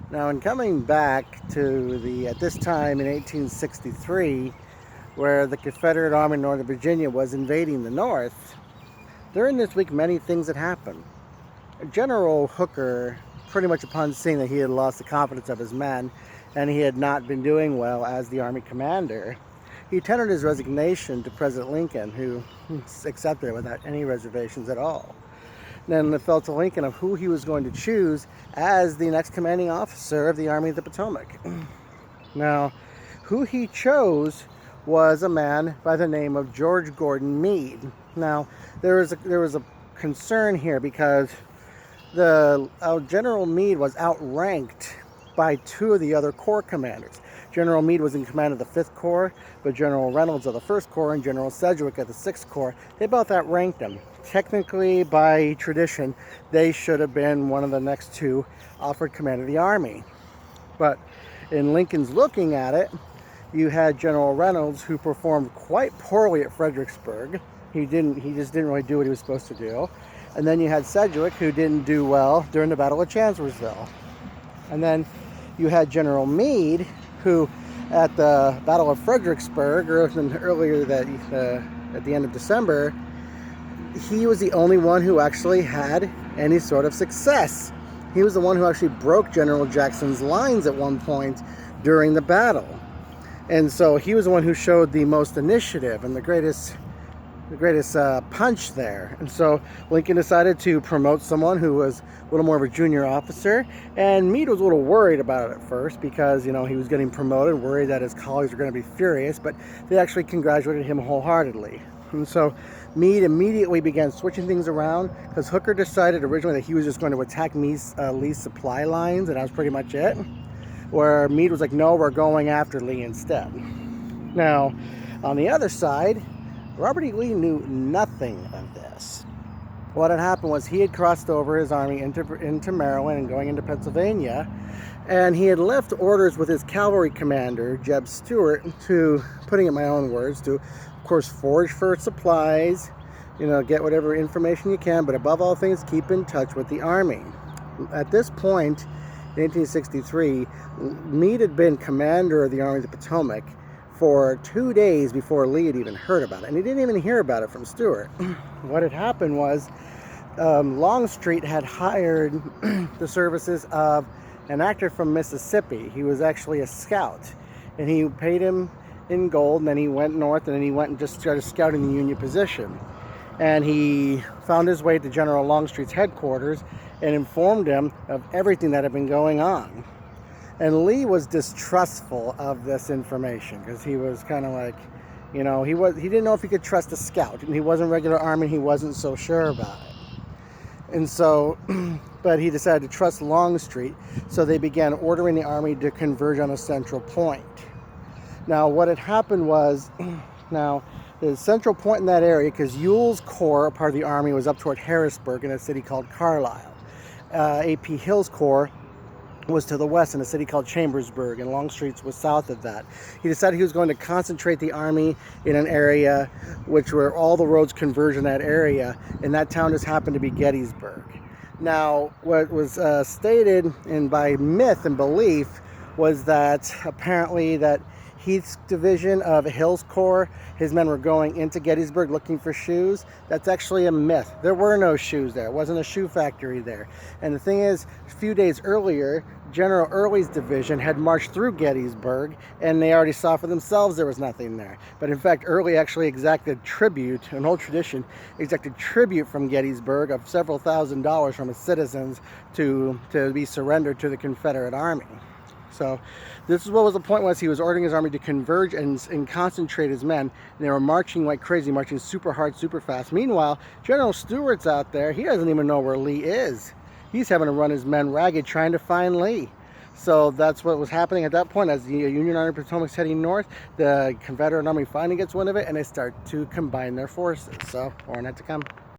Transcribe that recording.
Now, in coming back to at this time in 1863, where the Confederate Army in Northern Virginia was invading the North, during this week many things had happened. General Hooker, pretty much upon seeing that he had lost the confidence of his men and he had not been doing well as the Army commander, he tendered his resignation to President Lincoln, who accepted it without any reservations at all. Then it fell to Lincoln of who he was going to choose as the next commanding officer of the Army of the Potomac. Now, who he chose was a man by the name of George Gordon Meade. Now, there was a concern here because General Meade was outranked by two of the other Corps commanders. General Meade was in command of the 5th Corps, but General Reynolds of the 1st Corps and General Sedgwick of the 6th Corps, they both outranked him. Technically, by tradition, they should have been one of the next two offered command of the Army. But in Lincoln's looking at it, you had General Reynolds, who performed quite poorly at Fredericksburg. He just didn't really do what he was supposed to do. And then you had Sedgwick, who didn't do well during the Battle of Chancellorsville. And then you had General Meade, who at the Battle of Fredericksburg, earlier that at the end of December, he was the only one who actually had any sort of success. He was the one who actually broke General Jackson's lines at one point during the battle. And so he was the one who showed the most initiative and the greatest punch there. And so Lincoln decided to promote someone who was a little more of a junior officer, and Meade was a little worried about it at first because, he was getting promoted, worried that his colleagues were going to be furious, but they actually congratulated him wholeheartedly. And so Meade immediately began switching things around because Hooker decided originally that he was just going to attack Lee's supply lines, and that was pretty much it. Where Meade was like, no, we're going after Lee instead. Now, on the other side, Robert E. Lee knew nothing of this. What had happened was he had crossed over his army into Maryland and going into Pennsylvania, and he had left orders with his cavalry commander, Jeb Stuart, to, putting in my own words, to, of course, forage for supplies, get whatever information you can, but above all things, keep in touch with the army. At this point, in 1863, Meade had been commander of the Army of the Potomac for 2 days before Lee had even heard about it. And he didn't even hear about it from Stuart. What had happened was Longstreet had hired the services of an actor from Mississippi. He was actually a scout. And he paid him in gold, and then he went north, and then he went and just started scouting the Union position. And he found his way to General Longstreet's headquarters and informed him of everything that had been going on. And Lee was distrustful of this information because he was kind of like, he didn't know if he could trust a scout, and he wasn't regular army, he wasn't so sure about it. And so, but he decided to trust Longstreet, so they began ordering the army to converge on a central point. Now, what had happened was, the central point in that area, because Ewell's corps, part of the army, was up toward Harrisburg in a city called Carlisle. A.P. Hill's corps was to the west in a city called Chambersburg, and Longstreet's was south of that. He decided he was going to concentrate the army in an area which where all the roads converge in that area, and that town just happened to be Gettysburg. Now, what was stated by myth and belief was that apparently that Heath's division of Hill's Corps, his men were going into Gettysburg looking for shoes. That's actually a myth. There were no shoes there. It wasn't a shoe factory there. And the thing is, a few days earlier, General Early's division had marched through Gettysburg, and they already saw for themselves there was nothing there. But in fact, Early actually exacted tribute, an old tradition, exacted tribute from Gettysburg of several $1,000s from its citizens to be surrendered to the Confederate Army. So this is what was the point was he was ordering his army to converge and concentrate his men. And they were marching like crazy, marching super hard, super fast. Meanwhile, General Stuart's out there. He doesn't even know where Lee is. He's having to run his men ragged trying to find Lee. So that's what was happening at that point. As the Union Army of Potomac's heading north, the Confederate Army finally gets wind of it, and they start to combine their forces. So more on that to come.